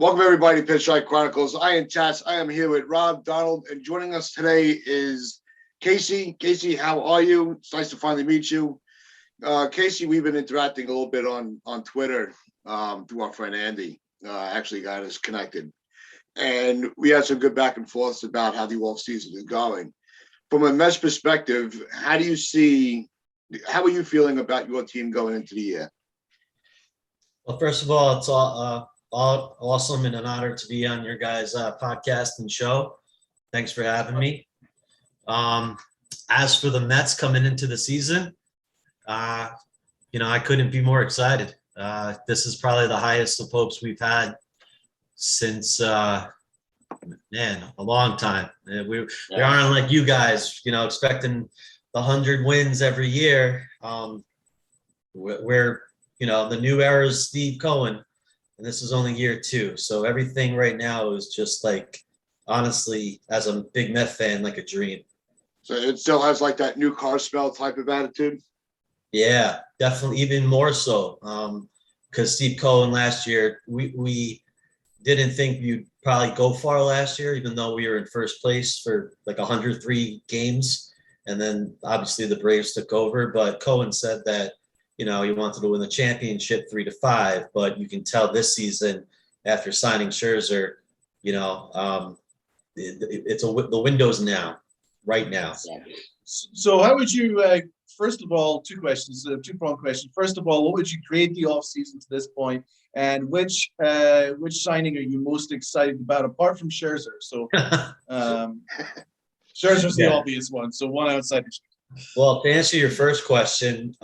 Welcome, everybody, to PinstripeChronicles. I am Tats. I am here with Rob, Donald, and joining us today is Casey. Casey, how are you? It's nice to finally meet you. Casey, we've been interacting a little bit on Twitter through our friend Andy. Actually got us connected. And we had some good back and forths about how the offseason is going. From a Mets perspective, how are you feeling about your team going into the year? Well, first of all, it's all awesome and an honor to be on your guys' podcast and show. Thanks for having me. As for the Mets coming into the season, I couldn't be more excited. This is probably the highest of hopes we've had since, a long time. We aren't like you guys, expecting the 100 wins every year. We're the new era is Steve Cohen. And this is only year 2. So everything right now is just like, honestly, as a big Met fan, like a dream. So it still has like that new car smell type of attitude? Yeah, definitely, even more so. Because Steve Cohen last year, we didn't think you'd probably go far last year, even though we were in first place for like 103 games. And then obviously the Braves took over. But Cohen said that he wanted to win the championship 3 to 5, but you can tell this season after signing Scherzer, the window's now, right now. So how would you, first of all, two questions, two-pronged question. First of all, what would you grade the offseason to this point? And which signing are you most excited about, apart from Scherzer? So Scherzer's the obvious one, so one outside of Scherzer. Well, to answer your first question,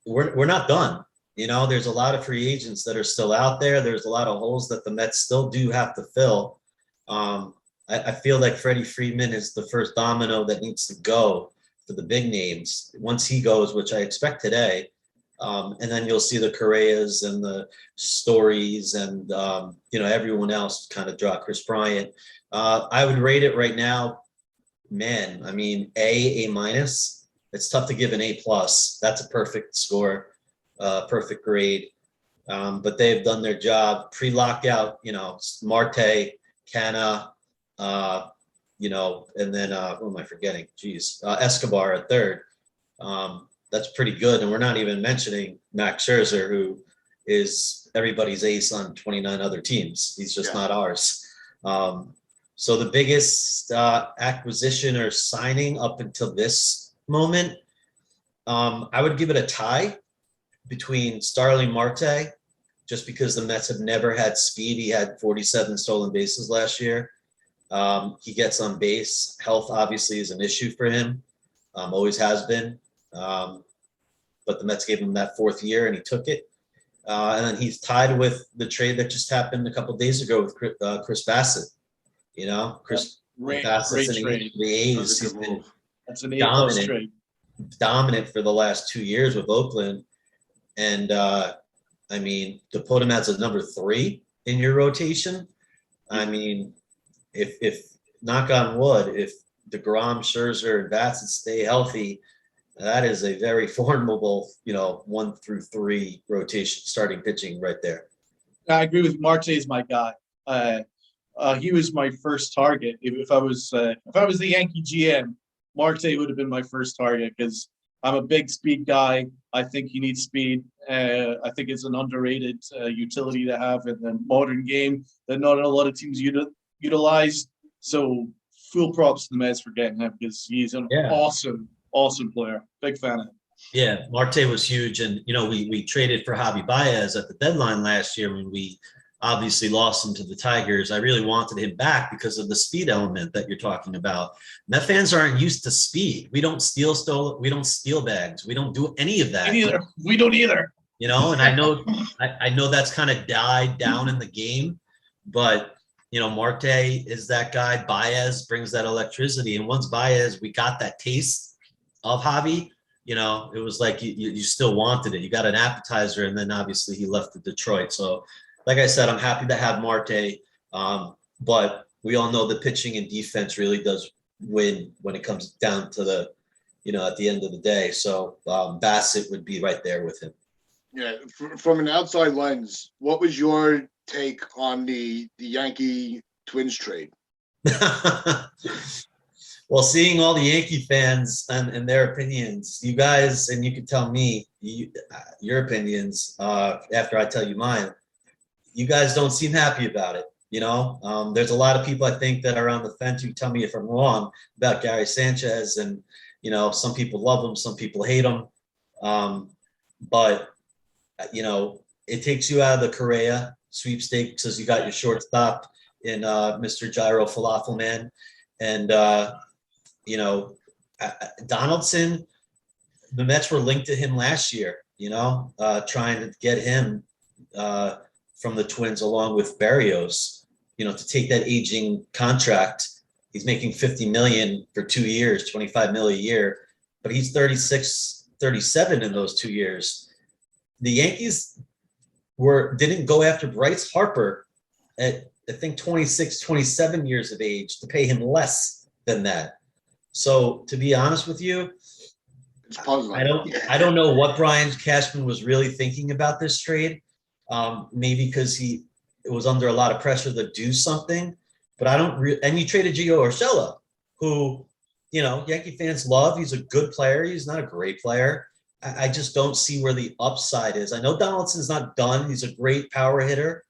we're not done. There's a lot of free agents that are still out there. There's a lot of holes that the Mets still do have to fill. I feel like Freddie Freeman is the first domino that needs to go for the big names. Once he goes, which I expect today, and then you'll see the Correas and the Stories and everyone else kind of draw. Chris Bryant. I would rate it right now. Man, I mean, A minus. It's tough to give an A+. That's a perfect score, perfect grade. But they've done their job pre-lockout. Marte, Canna, and then who am I forgetting? Escobar at third. That's pretty good, and we're not even mentioning Max Scherzer, who is everybody's ace on 29 other teams. He's just not ours. So the biggest acquisition or signing up until this moment, I would give it a tie between Starling Marte, just because the Mets have never had speed. He had 47 stolen bases last year. He gets on base. Health obviously is an issue for him, always has been. But the Mets gave him that 4th year and he took it. And then he's tied with the trade that just happened a couple of days ago with Chris Bassett. Chris Bassett's trade. The A's. He's been That's an A+ trade. Dominant for the last 2 years with Oakland. And to put him as a number 3 in your rotation, if knock on wood, if deGrom, Scherzer, and Bassett stay healthy, that is a very formidable, 1 through 3 rotation starting pitching right there. I agree with Marte is my guy. He was my first target. If I was the Yankee GM, Marte would have been my first target because I'm a big speed guy. I think he needs speed. I think it's an underrated utility to have in the modern game that not a lot of teams utilize. So full props to the Mets for getting him because he's an awesome player. Big fan of him. Yeah, Marte was huge. And, we traded for Javi Baez at the deadline last year when we obviously lost him to the Tigers. I really wanted him back because of the speed element that you're talking about. Met fans aren't used to speed. We don't steal we don't steal bags. We don't do any of that. We don't either. And I know that's kind of died down in the game, but Marte is that guy. Baez brings that electricity. And once Baez, we got that taste of Javi, it was like you still wanted it. You got an appetizer, and then obviously he left to Detroit. So like I said, I'm happy to have Marte, but we all know the pitching and defense really does win when it comes down to the, at the end of the day. So Bassett would be right there with him. Yeah, from an outside lens, what was your take on the Yankee Twins trade? Well, seeing all the Yankee fans and their opinions, you guys, and you can tell me your opinions after I tell you mine. You guys don't seem happy about it. There's a lot of people I think that are on the fence who tell me if I'm wrong about Gary Sanchez, and some people love him, some people hate him. But it takes you out of the Correa sweepstakes because you got your shortstop in Mr. Gyro Falafel Man, and Donaldson. The Mets were linked to him last year. Trying to get him from the Twins along with Barrios. To take that aging contract. He's making $50 million for 2 years, $25 million a year, but he's 36, 37 in those 2 years. The Yankees didn't go after Bryce Harper at, I think, 26, 27 years of age to pay him less than that. So to be honest with you, It's puzzling. I don't know what Brian Cashman was really thinking about this trade. Maybe because it was under a lot of pressure to do something, but and you traded Gio Urshela, who, Yankee fans love. He's a good player. He's not a great player. I just don't see where the upside is. I know Donaldson's not done. He's a great power hitter.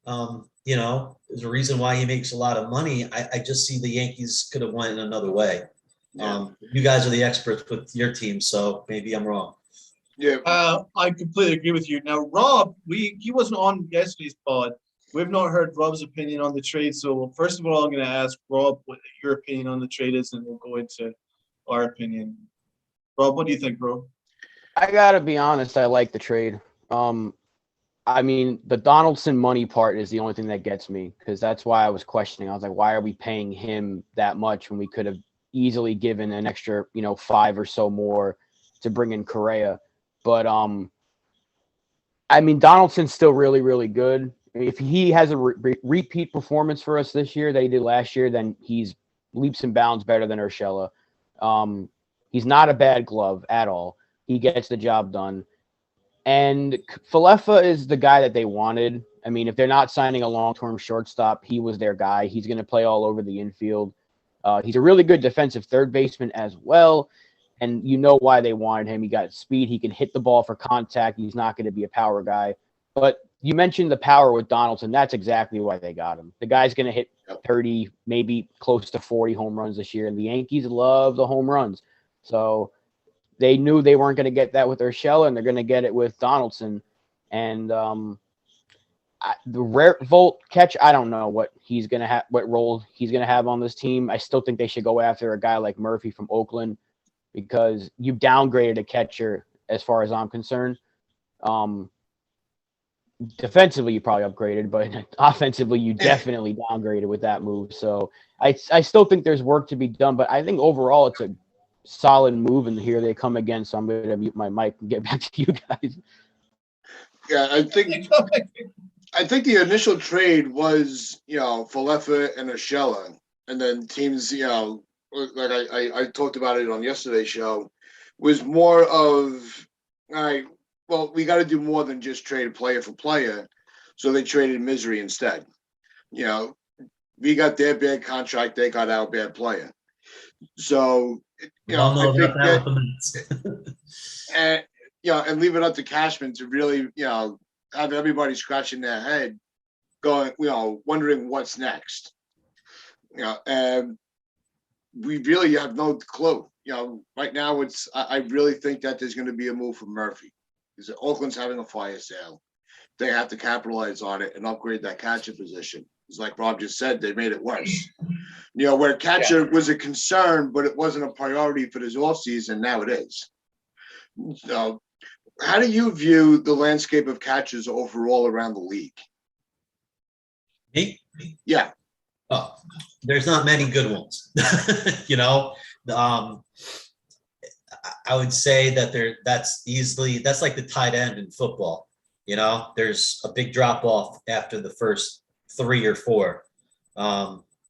There's a reason why he makes a lot of money. I just see the Yankees could have went in another way. You guys are the experts with your team, so maybe I'm wrong. Yeah. I completely agree with you. Now, Rob, he wasn't on yesterday's pod. We've not heard Rob's opinion on the trade. So first of all, I'm going to ask Rob what your opinion on the trade is, and we'll go into our opinion. Rob, what do you think, bro? I gotta be honest. I like the trade. I mean, the Donaldson money part is the only thing that gets me, because that's why I was questioning. I was like, why are we paying him that much when we could have easily given an extra, 5 or so more to bring in Correa? But I mean, Donaldson's still really, really good. If he has a repeat performance for us this year that he did last year, then he's leaps and bounds better than Urshela. He's not a bad glove at all. He gets the job done. And Falefa is the guy that they wanted. I mean, if they're not signing a long-term shortstop, he was their guy. He's going to play all over the infield. He's a really good defensive third baseman as well. And you know why they wanted him. He got speed. He can hit the ball for contact. He's not going to be a power guy. But you mentioned the power with Donaldson. That's exactly why they got him. The guy's going to hit 30, maybe close to 40 home runs this year. And the Yankees love the home runs. So they knew they weren't going to get that with Urshela, and they're going to get it with Donaldson. And the rare Volt catch, I don't know what he's going to have, what role he's going to have on this team. I still think they should go after a guy like Murphy from Oakland, because you downgraded a catcher as far as I'm concerned. Defensively, you probably upgraded, but offensively, you definitely downgraded with that move. So I still think there's work to be done, but I think overall it's a solid move, and here they come again. So I'm going to mute my mic and get back to you guys. Yeah, I think the initial trade was, Falefa and Urshela, and then teams, like I talked about it on yesterday's show, was more of, all right, well, we got to do more than just trade player for player. So they traded Misery instead. We got their bad contract, they got our bad player. So, I think that, and leave it up to Cashman to really, have everybody scratching their head, going, wondering what's next. And we really have no clue. Right now I really think that there's going to be a move for Murphy, because Oakland's having a fire sale. They have to capitalize on it and upgrade that catcher position. It's like Rob just said, they made it worse. Where catcher was a concern, but it wasn't a priority for this offseason, now it is. So how do you view the landscape of catchers overall around the league? Me? Yeah. Oh, there's not many good ones. I would say that that's like the tight end in football. There's a big drop off after the first 3 or 4.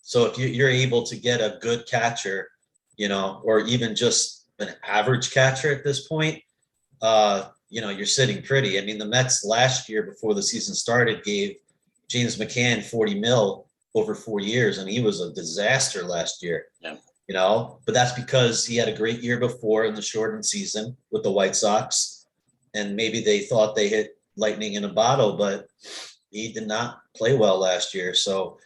So if you're able to get a good catcher, or even just an average catcher at this point, you're sitting pretty. I mean, the Mets last year before the season started gave, James McCann 40 mil over 4 years, and he was a disaster last year. Yeah. You know, but that's because he had a great year before in the shortened season with the White Sox, and maybe they thought they hit lightning in a bottle, but he did not play well last year. So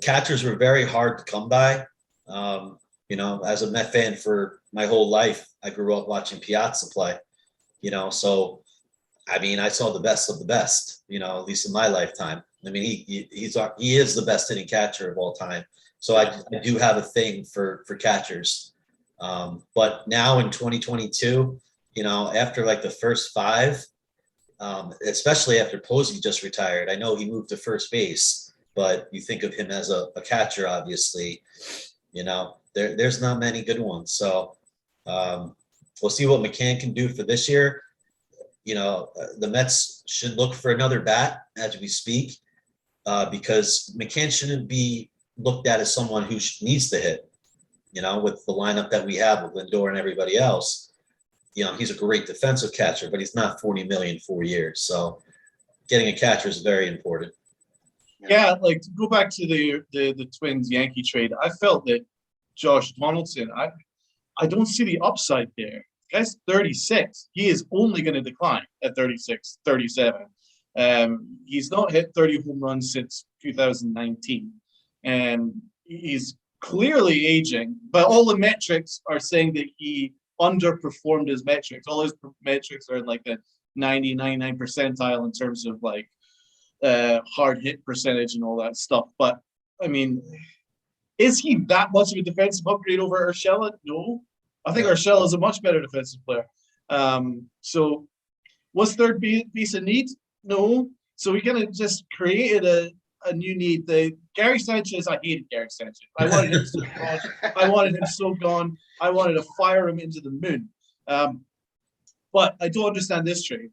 catchers were very hard to come by. You know, as a Met fan for my whole life, I grew up watching Piazza play, you know, so I mean, I saw the best of the best, you know, at least in my lifetime. I mean, he is the best hitting catcher of all time. So I do have a thing for catchers. But now in 2022, you know, after like the first 5, especially after Posey just retired, I know he moved to first base, but you think of him as a catcher, obviously, you know, there's not many good ones. So we'll see what McCann can do for this year. You know, the Mets should look for another bat as we speak, because McCann shouldn't be looked at as someone who needs to hit, you know, with the lineup that we have with Lindor and everybody else. You know, he's a great defensive catcher, but he's not 40 million 4 years. So getting a catcher is very important. Yeah, like to go back to the Twins Yankee trade, I felt that Josh Donaldson, I don't see the upside there. Guy's 36. He is only going to decline at 36, 37. He's not hit 30 home runs since 2019. And he's clearly aging, but all the metrics are saying that he underperformed his metrics. All his metrics are like the 99 percentile in terms of like hard hit percentage and all that stuff. But I mean, is he that much of a defensive upgrade over Urshela? No. I think Urshela is a much better defensive player. So was third base a need? No. So we kind of just created a new need. Gary Sanchez, I hated Gary Sanchez. I wanted him so gone. I wanted him so gone. I wanted to fire him into the moon. But I don't understand this trade.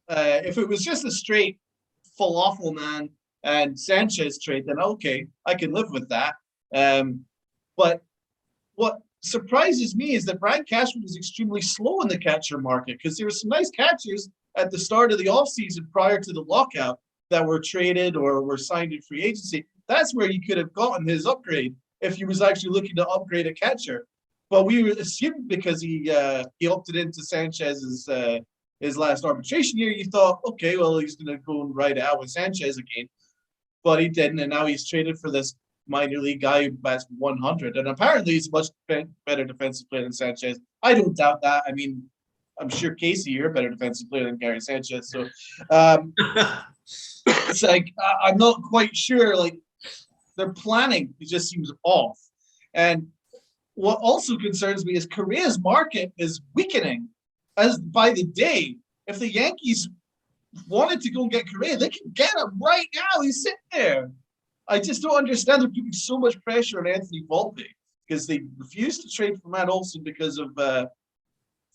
If it was just a straight falafel man and Sanchez trade, then okay, I can live with that. But what surprises me is that Brian Cashman was extremely slow in the catcher market, because there were some nice catchers at the start of the offseason prior to the lockout that were traded or were signed in free agency. That's where you could have gotten his upgrade if he was actually looking to upgrade a catcher. But we assumed because he opted into Sanchez's his last arbitration year, you thought, okay, well, he's going to go and ride it out with Sanchez again. But he didn't, and now he's traded for this minor league guy who bats 100. And apparently he's a much better defensive player than Sanchez. I don't doubt that. I mean, I'm sure, Casey, you're a better defensive player than Gary Sanchez. So it's like, I'm not quite sure. Like, their planning, it just seems off. And what also concerns me is Correa's market is weakening as by the day. If the Yankees wanted to go and get Correa, they can get him right now. He's sitting there. I just don't understand. They're putting so much pressure on Anthony Volpe because they refused to trade for Matt Olson because of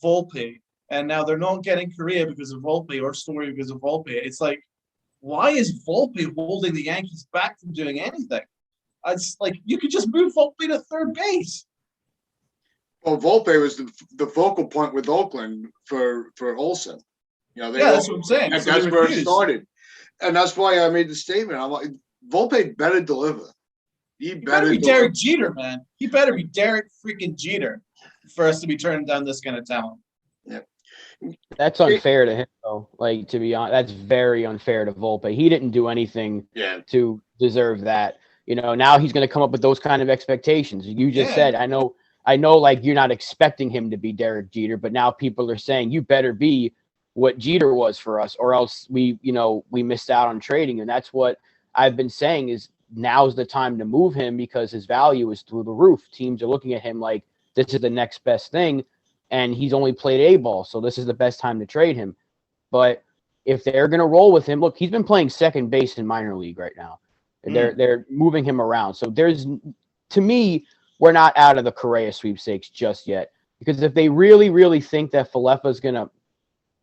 Volpe. And now they're not getting Correa because of Volpe or Story because of Volpe. It's like, why is Volpe holding the Yankees back from doing anything? It's like, you could just move Volpe to third base. Well, Volpe was the focal point with Oakland for Olson. You know, that's what I'm saying. That's where it started. And that's why I made the statement. I'm like, Volpe better deliver. He better be Derek Jeter, man. He better be Derek freaking Jeter for us to be turning down this kind of talent. Yeah. That's unfair to him, though. Like, to be honest, that's very unfair to Volpe. He didn't do anything to deserve that. You know, now he's going to come up with those kind of expectations. You just said, I know, like, you're not expecting him to be Derek Jeter, but now people are saying you better be what Jeter was for us, or else we missed out on trading. And that's what I've been saying is now's the time to move him because his value is through the roof. Teams are looking at him like this is the next best thing, and he's only played A-ball, so this is the best time to trade him. But if they're going to roll with him, look, he's been playing second base in minor league right now. They're moving him around. So to me, we're not out of the Correa sweepstakes just yet. Because if they really, really think that Falefa is going to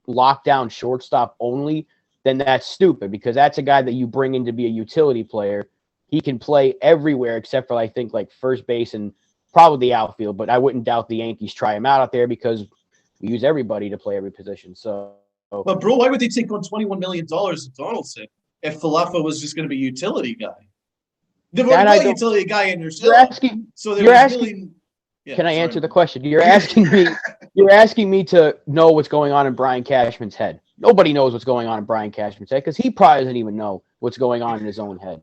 lock down shortstop only, then that's stupid because that's a guy that you bring in to be a utility player. He can play everywhere except for, I think, like first base and probably the outfield. But I wouldn't doubt the Yankees try him out there because we use everybody to play every position. So, but bro, why would they take on $21 million of Donaldson? if Falefa was just going to be utility guy. They've That already I got don't- utility guy in You're Urshela. asking. So there You're was asking. really. Yeah, Can I sorry, answer the man. question? You're asking me. You're asking me to know what's going on in Brian Cashman's head. Nobody knows what's going on in Brian Cashman's head because he probably doesn't even know what's going on in his own head.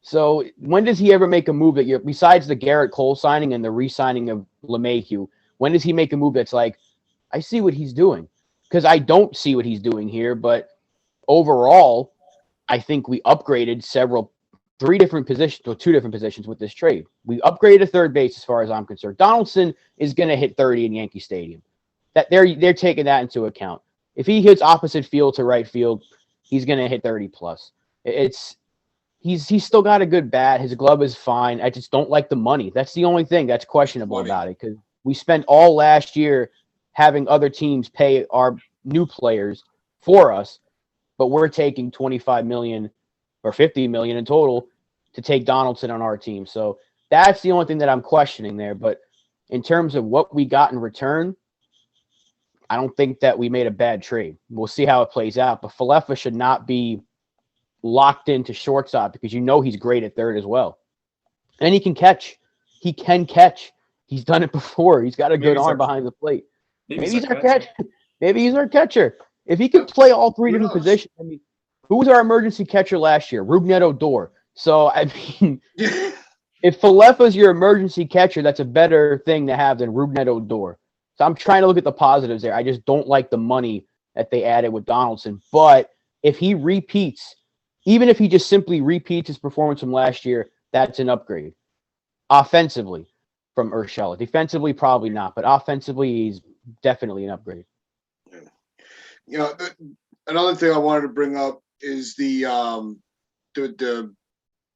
So when does he ever make a move that you're besides the Garrett Cole signing and the re-signing of LeMahieu? When does he make a move that's like, I see what he's doing? Because I don't see what he's doing here. But overall, I think we upgraded three different positions or two different positions with this trade. We upgraded a third base as far as I'm concerned. Donaldson is going to hit 30 in Yankee Stadium. That they're taking that into account. If he hits opposite field to right field, he's going to hit 30 plus. He's still got a good bat. His glove is fine. I just don't like the money. That's the only thing that's questionable about it because we spent all last year having other teams pay our new players for us, but we're taking 25 million or 50 million in total to take Donaldson on our team. So that's the only thing that I'm questioning there. But in terms of what we got in return, I don't think that we made a bad trade. We'll see how it plays out. But Falefa should not be locked into shortstop because he's great at third as well. And he can catch. He can catch. He's done it before. He's got a good arm behind the plate. Maybe he's our catcher. Maybe he's our catcher. If he could play all three different positions, I mean, who was our emergency catcher last year? Rougned Odor. So, I mean, if Falefa's your emergency catcher, that's a better thing to have than Rougned Odor. So I'm trying to look at the positives there. I just don't like the money that they added with Donaldson. But if he repeats, even if he just simply repeats his performance from last year, that's an upgrade. Offensively from Urshela. Defensively, probably not. But offensively, he's definitely an upgrade. Another thing I wanted to bring up is the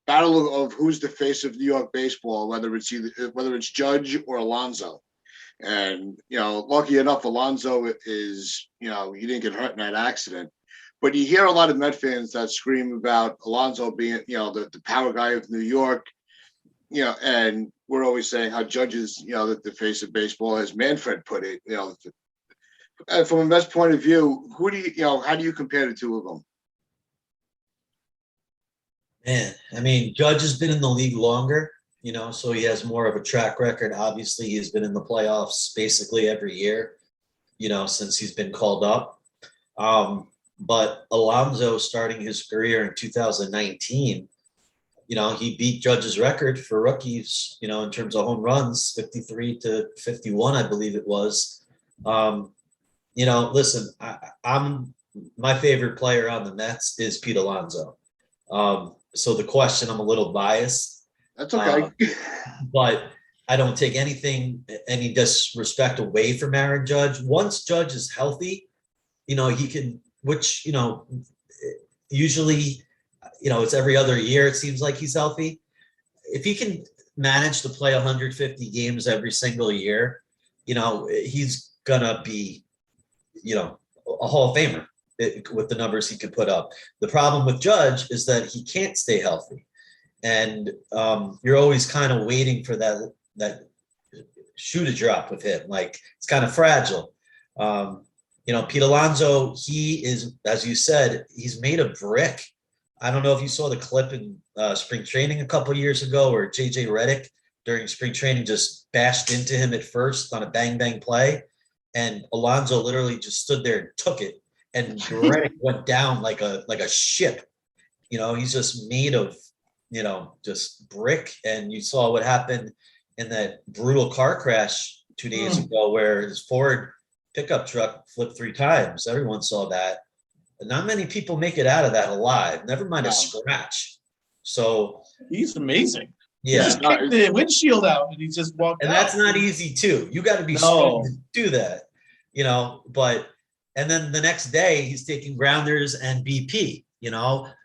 battle of who's the face of New York baseball, whether it's Judge or Alonso. And lucky enough, Alonso is he didn't get hurt in that accident. But you hear a lot of Met fans that scream about Alonso being the power guy of New York. And we're always saying how Judge is the face of baseball, as Manfred put it. From a Mets point of view, who do how do you compare the two of them? Man, I mean, Judge has been in the league longer, so he has more of a track record. Obviously, he's been in the playoffs basically every year, since he's been called up. But Alonso, starting his career in 2019, he beat Judge's record for rookies, in terms of home runs, 53 to 51, I believe it was. Listen, I'm my favorite player on the Mets is Pete Alonso. So the question, I'm a little biased. That's okay. But I don't take any disrespect away from Aaron Judge. Once Judge is healthy, he can, which, usually, it's every other year. It seems like he's healthy. If he can manage to play 150 games every single year, he's gonna be, a Hall of Famer with the numbers he could put up. The problem with Judge is that he can't stay healthy. And you're always kind of waiting for that shoe to drop with him. Like, it's kind of fragile. Pete Alonso, he is, as you said, he's made of brick. I don't know if you saw the clip in spring training a couple years ago where JJ Redick during spring training just bashed into him at first on a bang play. And Alonso literally just stood there and took it. And Redick went down like a ship. He's just made of, just brick. And you saw what happened in that brutal car crash 2 days ago where his Ford pickup truck flipped 3 times. Everyone saw that. And not many people make it out of that alive, never mind a scratch. So he's amazing. Yeah. He just kicked the windshield out and he just walked and out. that's not easy too. You got to be strong to do that, but and then the next day he's taking grounders and BP,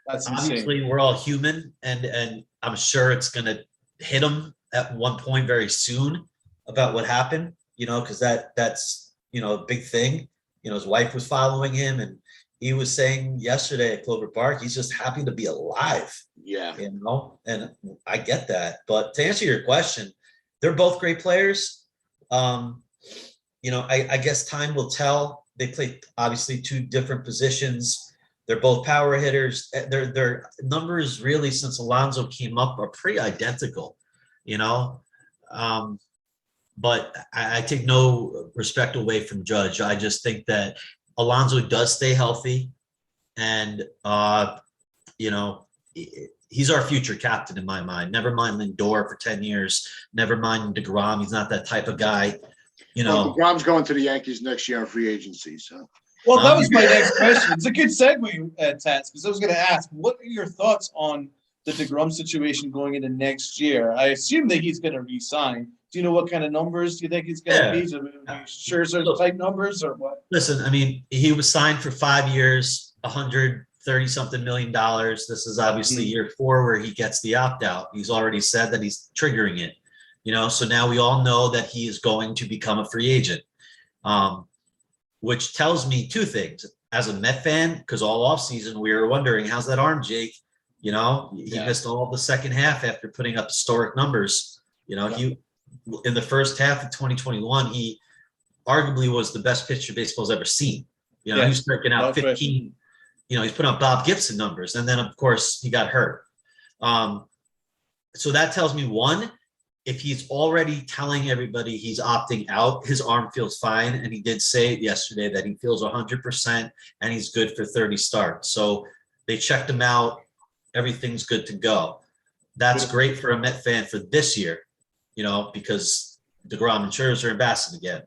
That's obviously insane. we're all human and I'm sure it's going to hit him at one point very soon about what happened, because that's, a big thing. His wife was following him and he was saying yesterday at Clover Park, he's just happy to be alive. Yeah. And I get that. But to answer your question, they're both great players. I guess time will tell. They play obviously 2 different positions. They're both power hitters. Their numbers really since Alonso came up are pretty identical, you know. But I take no respect away from Judge. I just think that Alonso does stay healthy, and you know, he's our future captain in my mind. Never mind Lindor for 10 years. Never mind deGrom. He's not that type of guy. You know, Well, deGrom's going to the Yankees next year on free agency. So, Well, that was my next question. It's a good segue, Tats, because I was going to ask, what are your thoughts on the deGrom situation going into next year? I assume that he's going to re-sign. Do you know what kind of numbers do you think he's going to be? Scherzer type numbers or what? Listen, I mean, he was signed for 5 years, $130-something million. This is obviously year 4 where he gets the opt-out. He's already said that he's triggering it, you know, so now we all know that he is going to become a free agent, which tells me 2 things. As a Met fan, because all offseason we were wondering, how's that arm, Jake? You know, he missed all the second half after putting up historic numbers. You know, he in the first half of 2021, he arguably was the best pitcher baseball's ever seen. You know, he was striking out 15. You know, he's putting up Bob Gibson numbers, and then of course he got hurt. So that tells me, 1, if he's already telling everybody he's opting out, his arm feels fine, and he did say yesterday that he feels 100% and he's good for 30 starts. So they checked him out. Everything's good to go. That's great for a Met fan for this year, you know, because deGrom and Scherzer are invested again.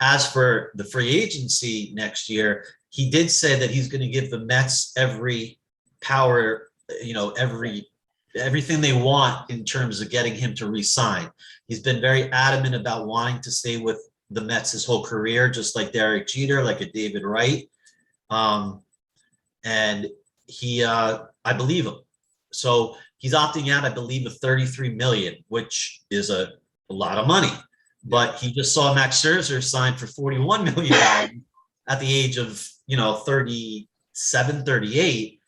As for the free agency next year, he did say that he's going to give the Mets every power, you know, everything they want in terms of getting him to re-sign. He's been very adamant about wanting to stay with the Mets his whole career, just like Derek Jeter, like a David Wright. And he, I believe him. So he's opting out, I believe, of $33 million, which is a lot of money. But he just saw Max Scherzer sign for $41 million at the age of, you know, 37, 38.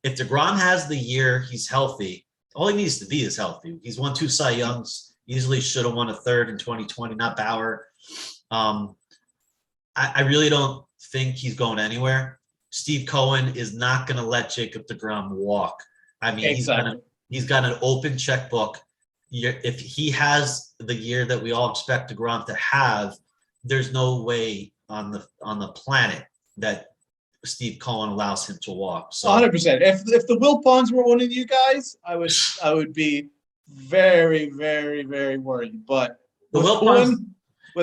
If deGrom has the year he's healthy, all he needs to be is healthy. He's won 2 Cy Youngs. Easily should have won a 3rd in 2020, not Bauer. I really don't think he's going anywhere. Steve Cohen is not going to let Jacob deGrom walk. I mean, he's got an open checkbook. If he has the year that we all expect deGrom to have, there's no way on the planet that Steve Cohen allows him to walk. So 100%. If the Wilpons were one of you guys, I would be very, very, very worried. But with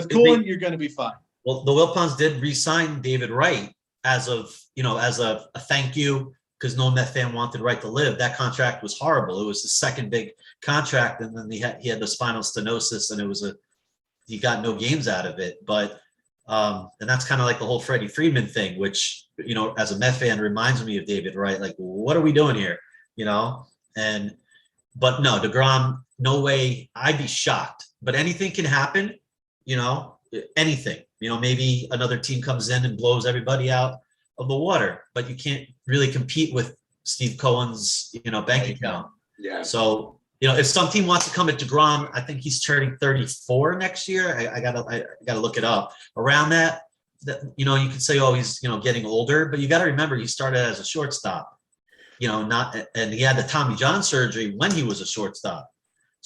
Cohen, you're going to be fine. Well, the Wilpons did re-sign David Wright as a thank you, because no Met fan wanted Wright to live. That contract was horrible. It was the second big contract, and then he had the spinal stenosis, and he got no games out of it. But and that's kind of like the whole Freddie Freeman thing, which, you know, as a Met fan reminds me of David Wright. Like, what are we doing here? You know? But no, deGrom, no way. I'd be shocked. But anything can happen, you know, anything. You know, maybe another team comes in and blows everybody out of the water, but you can't really compete with Steve Cohen's, you know, bank account. Yeah. So, you know, if some team wants to come at deGrom, I think he's turning 34 next year. I gotta look it up. Around that, you know, you could say, oh, he's, you know, getting older, but you got to remember he started as a shortstop, you know, and he had the Tommy John surgery when he was a shortstop.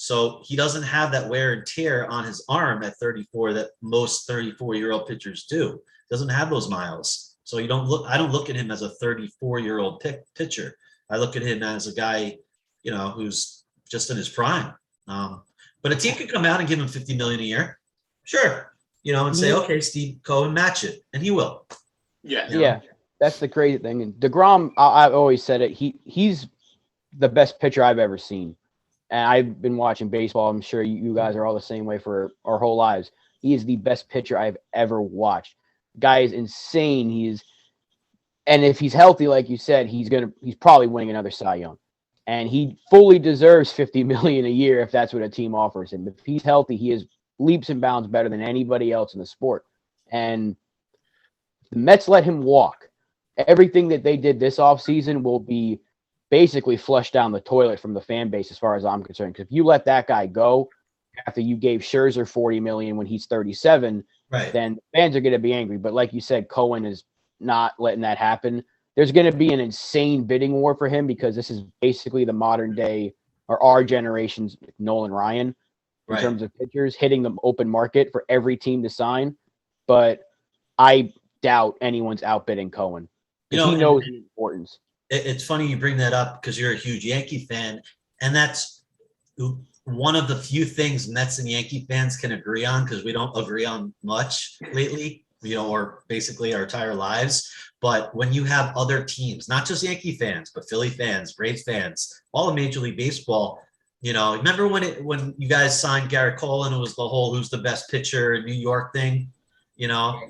So he doesn't have that wear and tear on his arm at 34 that most 34-year-old pitchers do. Doesn't have those miles. So I don't look at him as a 34-year-old pitcher. I look at him as a guy, you know, who's just in his prime. But a team could come out and give him $50 million a year. Sure. You know, and say, okay, Steve Cohen, match it. And he will. Yeah. You know? Yeah. That's the crazy thing. And deGrom, I've always said it. He's the best pitcher I've ever seen. And I've been watching baseball. I'm sure you guys are all the same way for our whole lives. He is the best pitcher I've ever watched. Guy is insane. And if he's healthy, like you said, he's probably winning another Cy Young. And he fully deserves $50 million a year if that's what a team offers him. If he's healthy, he is leaps and bounds better than anybody else in the sport. And the Mets let him walk. Everything that they did this offseason will be basically flushed down the toilet from the fan base as far as I'm concerned. Because if you let that guy go after you gave Scherzer $40 million when he's 37, right, then fans are going to be angry. But like you said, Cohen is not letting that happen. there's going to be an insane bidding war for him because this is basically the modern day or our generation's Nolan Ryan in Right. terms of pitchers hitting the open market for every team to sign. But I doubt anyone's outbidding Cohen because he knows the importance. It's funny you bring that up because you're a huge Yankee fan, and that's one of the few things Mets and Yankee fans can agree on, because we don't agree on much lately, or basically our entire lives. But when you have other teams, not just Yankee fans, but Philly fans, Braves fans, all of Major League Baseball, remember when you guys signed Garrett Cole and it was the whole who's the best pitcher in New York thing?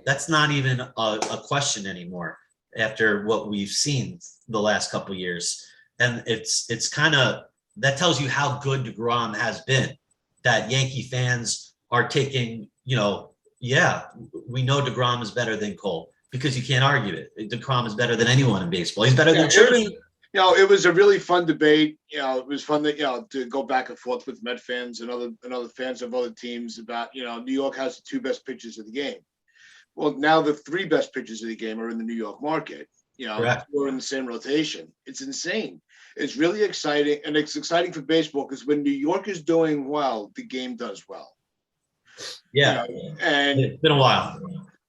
That's not even a question anymore after what we've seen the last couple of years. And it's kind of, that tells you how good deGrom has been, that Yankee fans are taking, we know deGrom is better than Cole, because you can't argue it. deGrom is better than anyone in baseball. He's better than Scherzer. It was a really fun debate. It was fun to go back and forth with Met fans and other fans of other teams about, New York has the two best pitchers of the game. Well, now the three best pitchers of the game are in the New York market. We're in the same rotation. It's insane. It's really exciting, and it's exciting for baseball because when New York is doing well, the game does well. Yeah, and it's been a while.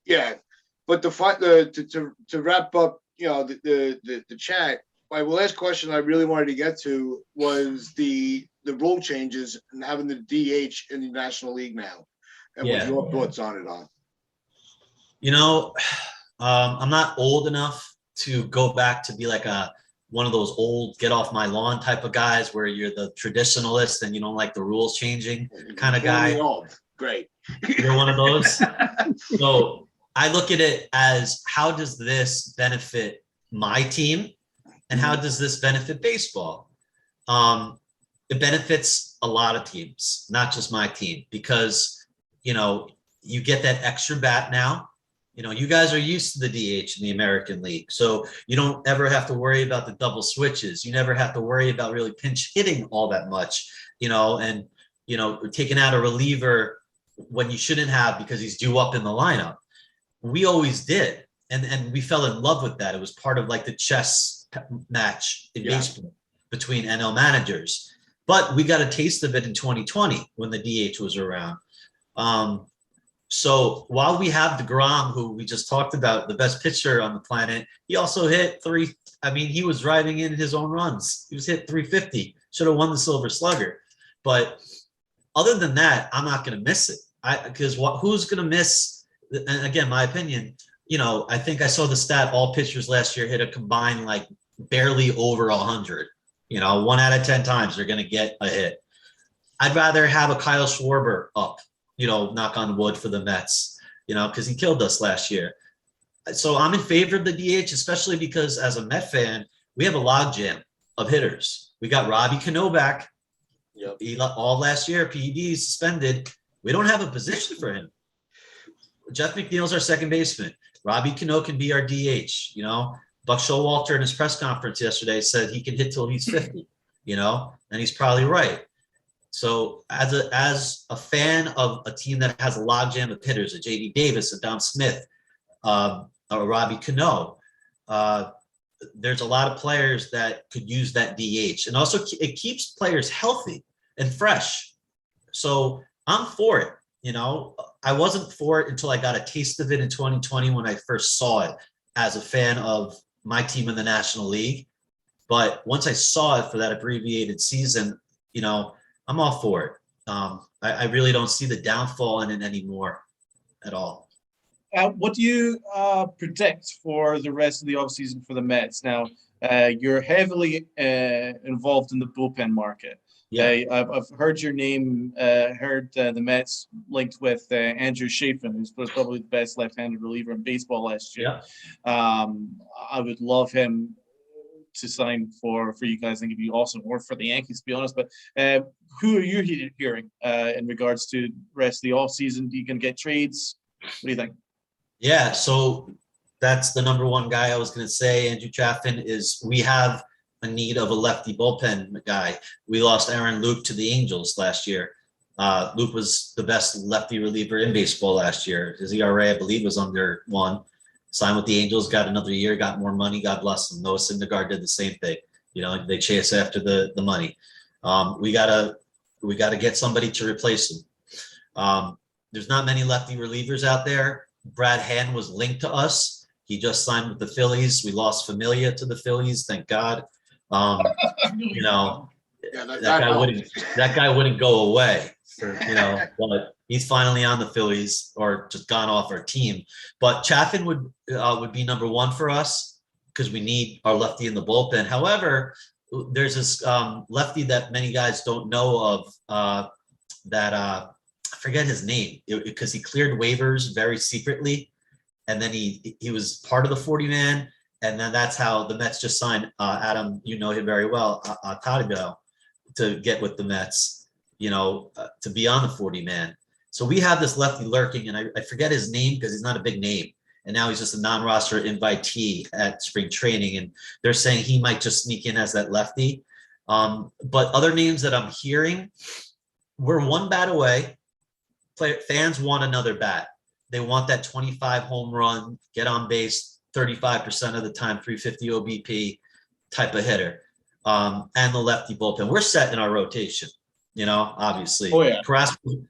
Yeah, but to wrap up, the chat. My last question I really wanted to get to was the rule changes and having the DH in the National League now, and what your thoughts on it are. I'm not old enough to go back to be like one of those old get off my lawn type of guys where you're the traditionalist and you don't like the rules changing kind of guy. Great. You're one of those. So I look at it as, how does this benefit my team and how does this benefit baseball? It benefits a lot of teams, not just my team, because, you get that extra bat now. You guys are used to the DH in the American League, so you don't ever have to worry about the double switches. You never have to worry about really pinch hitting all that much, and, taking out a reliever when you shouldn't have because he's due up in the lineup. We always did. And we fell in love with that. It was part of like the chess match in baseball between NL managers. But we got a taste of it in 2020 when the DH was around. So while we have deGrom, who we just talked about, the best pitcher on the planet, he also hit he was driving in his own runs. He was hit 350, should have won the Silver Slugger. But other than that, I'm not going to miss it. Because who's going to miss, and again, my opinion, I think I saw the stat, all pitchers last year hit a combined like barely over 100. 1 out of 10 times they're going to get a hit. I'd rather have a Kyle Schwarber up, knock on wood for the Mets, because he killed us last year. So I'm in favor of the DH, especially because as a Met fan, we have a logjam of hitters. We got Robbie Cano back. All last year, PED suspended. We don't have a position for him. Jeff McNeil's our second baseman. Robbie Cano can be our DH. Buck Showalter in his press conference yesterday said he can hit till he's 50. And he's probably right. So as a fan of a team that has a logjam of hitters, a JD Davis, a Dom Smith, a Robbie Cano, there's a lot of players that could use that DH. And also it keeps players healthy and fresh. So I'm for it. I wasn't for it until I got a taste of it in 2020 when I first saw it as a fan of my team in the National League. But once I saw it for that abbreviated season, I'm all for it. I really don't see the downfall in it anymore at all. What do you predict for the rest of the offseason for the Mets? Now, you're heavily involved in the bullpen market. Yeah, I've heard your name, heard the Mets linked with Andrew Chafin, who's probably the best left-handed reliever in baseball last year. Yeah. I would love him to sign for you guys. I think it'd be awesome, or for the Yankees, to be honest. But who are you hearing in regards to the rest of the offseason? Do you can get trades? What do you think? Yeah, so that's the number one guy I was going to say. Andrew Chafin we have a need of a lefty bullpen guy. We lost Aaron Luke to the Angels last year. Luke was the best lefty reliever in baseball last year. His ERA, I believe, was under 1. signed with the Angels, got another year, got more money. God bless him. Noah Syndergaard did the same thing. You know, they chase after the money. We gotta get somebody to replace him. There's not many lefty relievers out there. Brad Hand was linked to us. He just signed with the Phillies. We lost Familia to the Phillies, thank God. You know, Yeah, that guy wouldn't go away for, you know, but he's finally on the Phillies or just gone off our team. But Chaffin would be number one for us because we need our lefty in the bullpen. However, there's this lefty that many guys don't know of that I forget his name because he cleared waivers very secretly, and then he was part of the 40-man, and then that's how the Mets just signed Adam. You know him very well, Tadigo, to get with the Mets, you know, to be on the 40-man. So we have this lefty lurking, and I forget his name because he's not a big name. And now he's just a non-roster invitee at spring training. And they're saying he might just sneak in as that lefty. But other names that I'm hearing, we're one bat away. Fans want another bat. They want that 25 home run, get on base 35% of the time, 350 OBP type of hitter. And the lefty bullpen. We're set in our rotation, you know, obviously. Oh, yeah. Carrasco,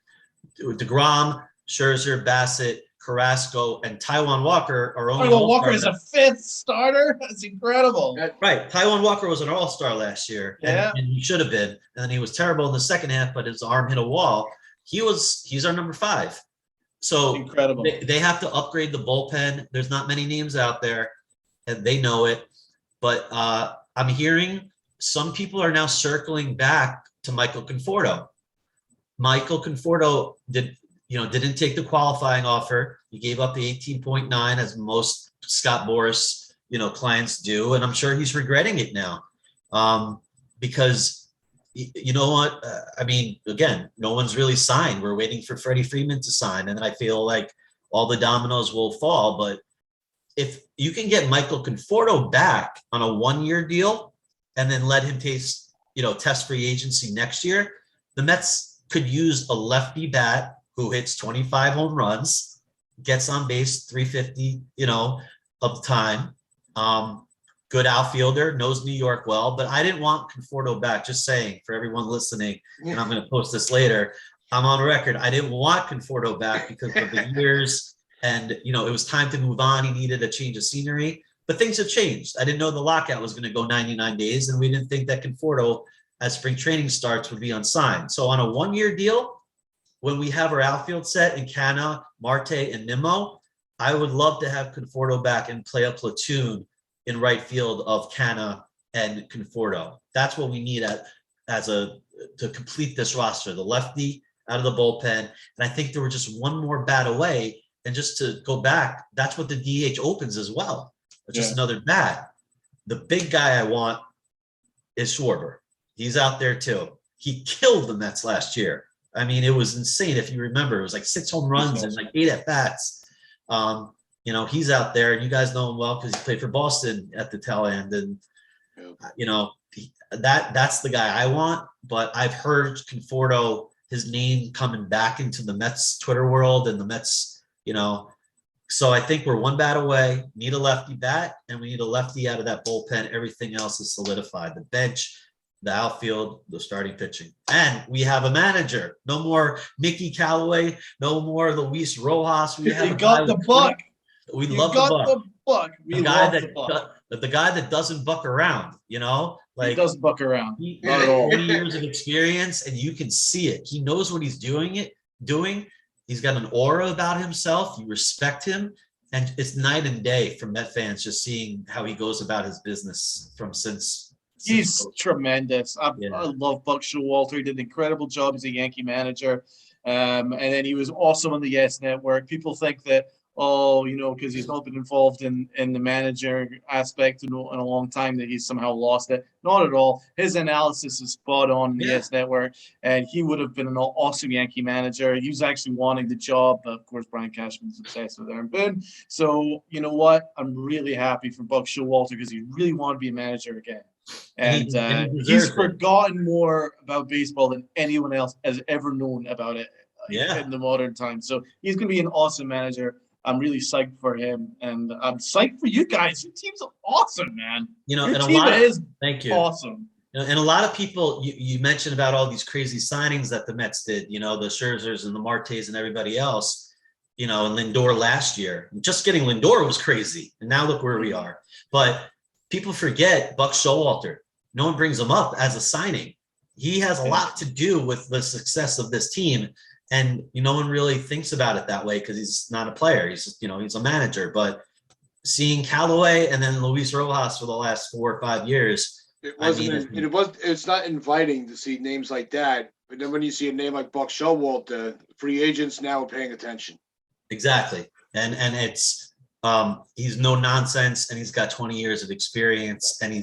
deGrom, Scherzer, Bassett, Carrasco, and Taijuan Walker are only. Taijuan Walker is a fifth starter. That's incredible. Right. Taijuan Walker was an all-star last year. Yeah. And he should have been. And then he was terrible in the second half, but his arm hit a wall. He's our number 5. So incredible. They have to upgrade the bullpen. There's not many names out there, and they know it. But I'm hearing some people are now circling back to Michael Conforto. Michael Conforto didn't take the qualifying offer. He gave up the 18.9 as most Scott Boras, clients do. And I'm sure he's regretting it now. Because you know what? Again, no one's really signed. We're waiting for Freddie Freeman to sign. And I feel like all the dominoes will fall. But if you can get Michael Conforto back on a 1-year deal and then let him test free agency next year, the Mets could use a lefty bat who hits 25 home runs, gets on base 350, of the time. Good outfielder, knows New York well, but I didn't want Conforto back. Just saying for everyone listening, and I'm going to post this later. I'm on record. I didn't want Conforto back because of the years, and it was time to move on. He needed a change of scenery, but things have changed. I didn't know the lockout was going to go 99 days, and we didn't think that Conforto, as spring training starts, would be unsigned. So on a 1-year deal, when we have our outfield set in Canna, Marte, and Nimmo, I would love to have Conforto back and play a platoon in right field of Canna and Conforto. That's what we need to complete this roster. The lefty out of the bullpen. And I think there were just one more bat away. And just to go back, that's what the DH opens as well. Just another bat. The big guy I want is Schwarber. He's out there too. He killed the Mets last year. It was insane. If you remember, it was like 6 home runs and like 8 at bats. He's out there, and you guys know him well because he played for Boston at the tail end. And, that's the guy I want. But I've heard Conforto, his name coming back into the Mets Twitter world and the Mets, So I think we're one bat away, need a lefty bat, and we need a lefty out of that bullpen. Everything else is solidified. The bench, the outfield, the starting pitching. And we have a manager. No more Mickey Callaway. No more Luis Rojas. We have got the buck. We love the buck. We love the buck. The guy that doesn't buck around, He doesn't buck around. Not at all. 20 years of experience, and you can see it. He knows what he's doing. He's got an aura about himself. You respect him. And it's night and day for Met fans just seeing how he goes about his business since he's tremendous. I love Buck Showalter. He did an incredible job as a Yankee manager. And then he was awesome on the Yes Network. People think that, because he's not been involved in the manager aspect in a long time, that he's somehow lost it. Not at all. His analysis is spot on the Yes Network, and he would have been an awesome Yankee manager. He was actually wanting the job, but of course Brian Cashman's obsessed with Aaron Boone. So you know what? I'm really happy for Buck Showalter because he really wanted to be a manager again. And he's forgotten more about baseball than anyone else has ever known about it in the modern time. So he's going to be an awesome manager. I'm really psyched for him, and I'm psyched for you guys. Your team's awesome, man. You know, Your and a team lot of, is thank you. awesome. You know, and a lot of people, you mentioned about all these crazy signings that the Mets did, you know, the Scherzers and the Martes and everybody else, you know, and Lindor last year. Just getting Lindor was crazy. And now look where we are. But people forget Buck Showalter. No one brings him up as a signing. He has a lot to do with the success of this team. And no one really thinks about it that way because he's not a player. He's just, you know, he's a manager. But seeing Callaway and then Luis Rojas for the last 4 or 5 years, it's not inviting to see names like that. But then when you see a name like Buck Showalter, free agents now are paying attention. Exactly. And it's he's no nonsense, and he's got 20 years of experience. And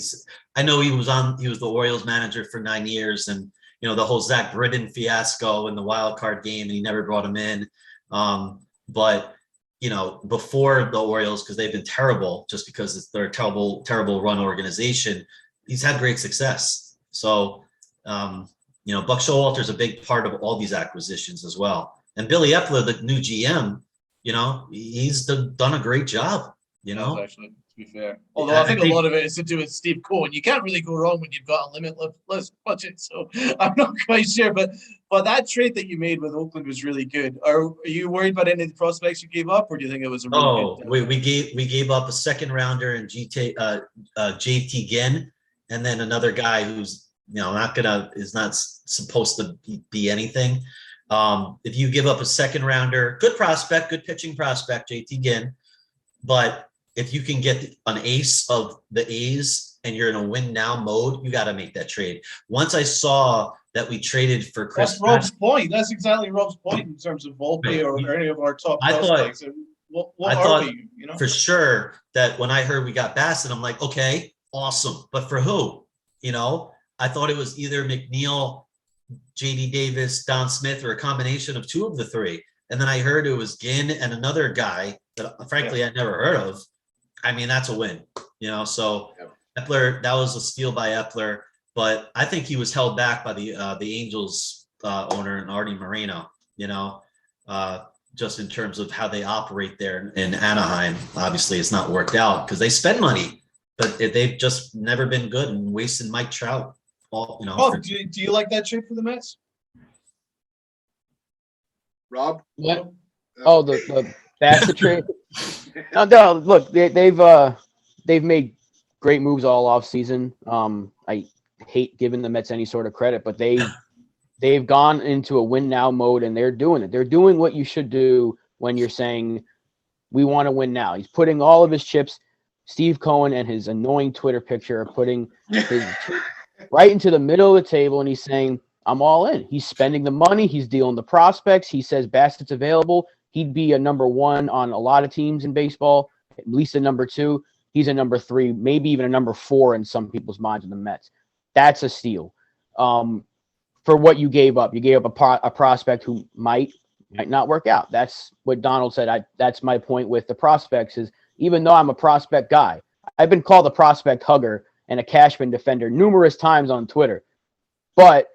I know he was the Orioles manager for 9 years, and you know, the whole Zach Britton fiasco in the wild card game, and he never brought him in. But you know, before the Orioles, because they've been terrible, just because they're a terrible, terrible run organization, he's had great success. So, you know, Buck Showalter is a big part of all these acquisitions as well. And Billy Epler, the new GM, you know, he's done a great job, you know. Actually, to be fair. Although I think a lot of it is to do with Steve Cohen. You can't really go wrong when you've got a limitless budget. So I'm not quite sure. But that trade that you made with Oakland was really good. Are you worried about any of the prospects you gave up, or do you think it was a really good? We gave up a second rounder in JT Ginn, and then another guy who's, you know, is not supposed to be anything. If you give up a second rounder, good prospect, good pitching prospect, JT Ginn, but if you can get an ace of the A's and you're in a win now mode, you got to make that trade. Once I saw that we traded for Chris, that's Rob's point. That's exactly Rob's point in terms of Volpe or any of our top prospects. What are we? You know, for sure that when I heard we got Bassett, I'm like, okay, awesome, but for who? You know, I thought it was either McNeil, JD Davis, Don Smith, or a combination of two of the three. And then I heard it was Ginn and another guy that frankly I never heard of. I mean, that's a win, you know. So Epler, that was a steal by Epler, but I think he was held back by the Angels owner and Artie Moreno, you know, just in terms of how they operate there in Anaheim. Obviously, it's not worked out because they spend money, but they've just never been good and wasted Mike Trout. You know, do you like that trade for the Mets, Rob? What? Oh, that's the trade. No, look, they've made great moves all off season. I hate giving the Mets any sort of credit, but they've gone into a win now mode, and they're doing it. They're doing what you should do when you're saying we want to win now. He's putting all of his chips. Steve Cohen and his annoying Twitter picture are putting his right into the middle of the table, and he's saying, I'm all in. He's spending the money. He's dealing the prospects. He says Bassett's available. He'd be a number one on a lot of teams in baseball, at least a number two. He's a number three, maybe even a number four in some people's minds in the Mets. That's a steal. For what you gave up. You gave up a prospect who might not work out. That's what Donald said. That's my point with the prospects is even though I'm a prospect guy, I've been called a prospect hugger and a Cashman defender numerous times on Twitter. But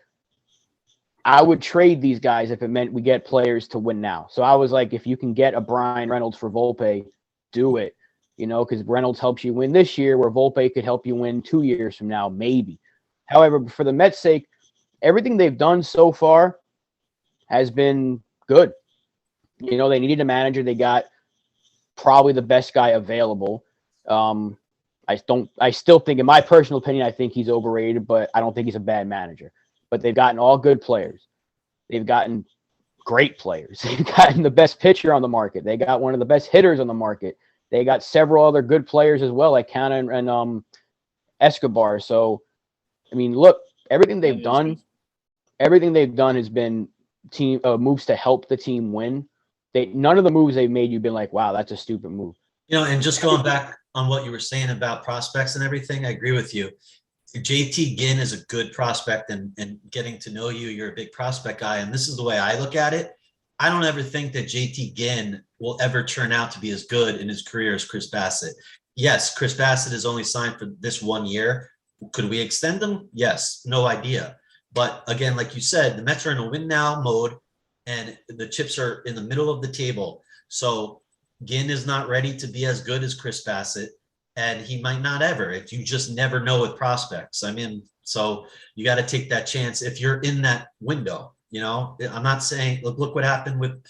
I would trade these guys if it meant we get players to win now. So I was like, if you can get a Brian Reynolds for Volpe, do it. You know, because Reynolds helps you win this year where Volpe could help you win 2 years from now, maybe. However, for the Mets' sake, everything they've done so far has been good. You know, they needed a manager. They got probably the best guy available. I still think, in my personal opinion, I think he's overrated, but I don't think he's a bad manager. But they've gotten all good players. They've gotten great players. They've gotten the best pitcher on the market. They got one of the best hitters on the market. They got several other good players as well, like Canna and Escobar. So, I mean, look, everything they've done has been team moves to help the team win. None of the moves they've made, you've been like, wow, that's a stupid move. You know, and just going back on what you were saying about prospects and everything, I agree with you. JT Ginn is a good prospect, and getting to know you, you're a big prospect guy. And this is the way I look at it. I don't ever think that JT Ginn will ever turn out to be as good in his career as Chris Bassett. Yes, Chris Bassett is only signed for this 1 year. Could we extend him? Yes, no idea. But again, like you said, the Mets are in a win now mode, and the chips are in the middle of the table. So Ginn is not ready to be as good as Chris Bassett, and he might not ever. If you just never know with prospects. I mean, so you got to take that chance if you're in that window. I'm not saying look what happened with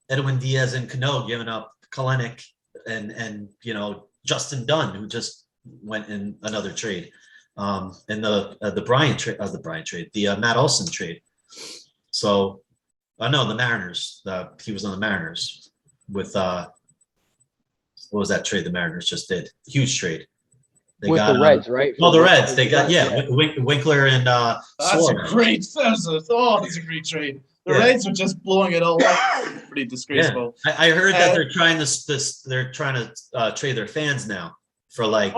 Edwin Diaz and Cano giving up Kalenic and Justin Dunn, who just went in another trade, and the Matt Olson trade. So, no, the Mariners. He was on the Mariners with what was that trade the Mariners just did? Huge trade. They with got the Reds, right? Oh, the Reds. They got Winkler and Suarez. That's a great trade. The Reds are just blowing it all up. Pretty disgraceful. Yeah. I heard that they're trying they're trying to trade their fans now for like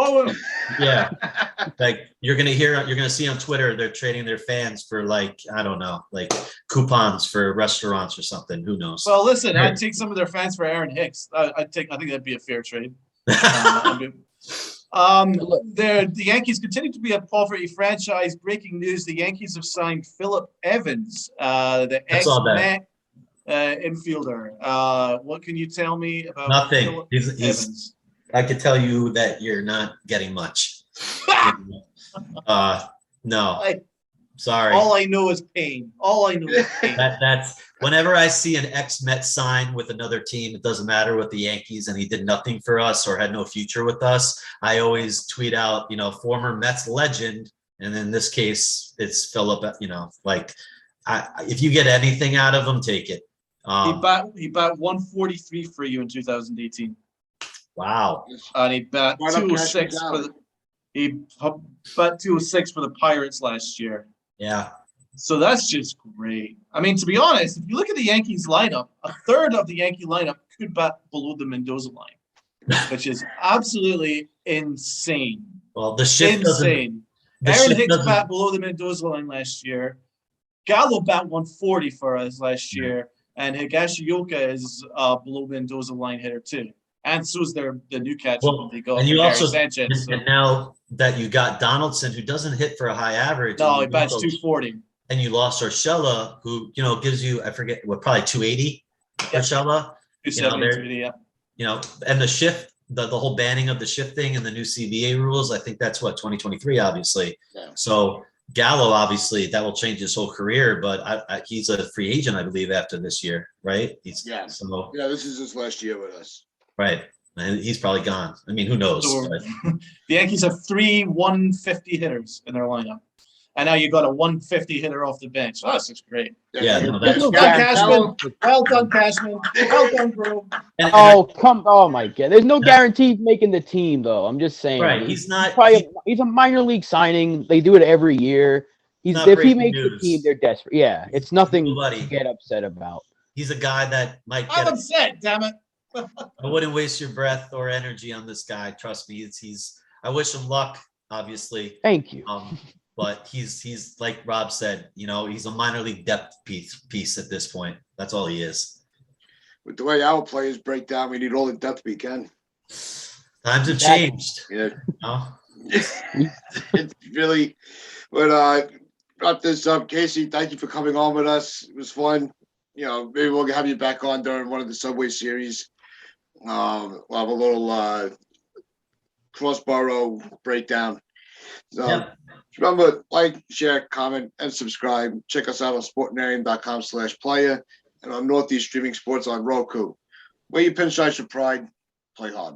like you're gonna see on Twitter they're trading their fans for like I don't know, like coupons for restaurants or something. Who knows? Well, listen, I'd take some of their fans for Aaron Hicks. I think that'd be a fair trade. The Yankees continue to be a poverty franchise. Breaking news: the Yankees have signed Philip Evans, the ex-Met infielder. What can you tell me about Nothing? Phillip Evans? I could tell you that you're not getting much. No, sorry. All I know is pain. That's whenever I see an ex-Met sign with another team, it doesn't matter with the Yankees and he did nothing for us or had no future with us. I always tweet out, former Mets legend. And in this case, it's Philip, if you get anything out of him, take it. He bat 143 for you in 2018. Wow. And he bat 206 for the Pirates last year. Yeah. So that's just great. I mean, to be honest, if you look at the Yankees lineup, a third of the Yankee lineup could bat below the Mendoza line, which is absolutely insane. Well, the shift insane. Aaron Hicks bat below the Mendoza line last year. Gallo bat 140 for us last year, and Higashioka is below Mendoza line hitter too. And so is the new catcher they got. And you also Sanchez, and now that you got Donaldson, who doesn't hit for a high average. No, he bats 240. And you lost Urshela, who gives you probably 280. Urshela, 270, and the shift, the whole banning of the shifting and the new CBA rules. I think that's 2023, obviously. Yeah. So Gallo, obviously, that will change his whole career. But he's a free agent, I believe, after this year, right? This is his last year with us. Right. And he's probably gone. I mean, who knows? So, the Yankees have 3 150 hitters in their lineup. And now you got a 150 hitter off the bench. Oh, that's just great. Yeah, Cashman. Well done, Cashman. Well done, bro. Oh my God. There's no guarantee making the team, though. I'm just saying. Right. He's not. He's a minor league signing. They do it every year. If he makes the team, they're desperate. Yeah, it's nothing to get upset about. He's a guy that might get. I'm upset, damn it. I wouldn't waste your breath or energy on this guy. Trust me. I wish him luck, obviously. Thank you. But he's like Rob said, he's a minor league depth piece at this point. That's all he is. With the way our players break down, we need all the depth we can. Times have changed. Yeah. It's really, but wrap this up. Casey, thank you for coming on with us. It was fun. Maybe we'll have you back on during one of the Subway series. We'll have a little cross-borough breakdown. So remember, like, share, comment, and subscribe. Check us out on sportnarian.com/player and on Northeast Streaming Sports on Roku. Wear your pinstripes with pride. Play hard.